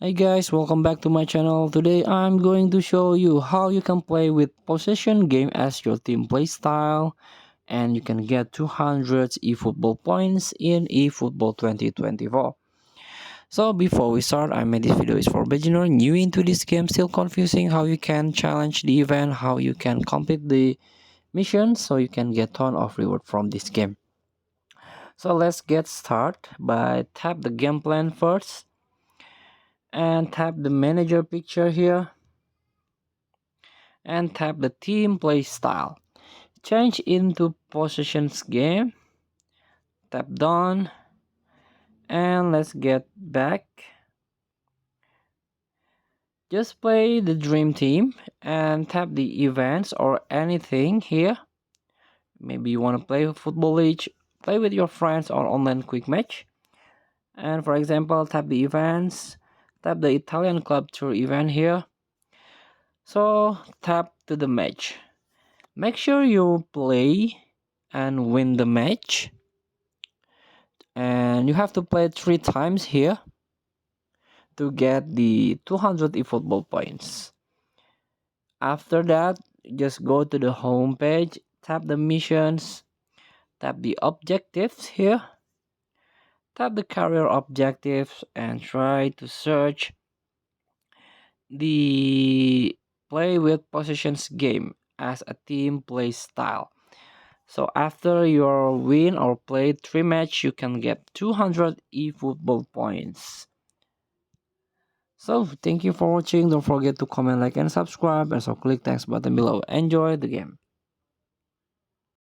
Hey guys, welcome back to my channel. Today I'm going to show you how you can play with possession game as your team play style, and you can get 200 eFootball points in eFootball 2024. So before we start, I made this video is for beginner new into this game, still confusing how you can challenge the event, how you can complete the mission so you can get ton of reward from this game. So let's get started by tap the game plan first and tap the manager picture here and tap the team play style. Change into possessions game, tap done, and let's get back. Just play the dream team and tap the events or anything here. Maybe you want to play football league, play with your friends or online quick match. And for example, tap the events, tap the Italian club tour event here. So tap to the match. Make sure you play and win the match, and you have to play 3 times here to get the 200 eFootball points. After that, just go to the home page, tap the missions, tap the objectives here, tap the career objectives, and try to search the play with possessions game as a team play style. So after your win or play 3 match, you can get 200 eFootball points. So thank you for watching. Don't forget to comment, like, and subscribe. And so click thanks button below. Enjoy the game.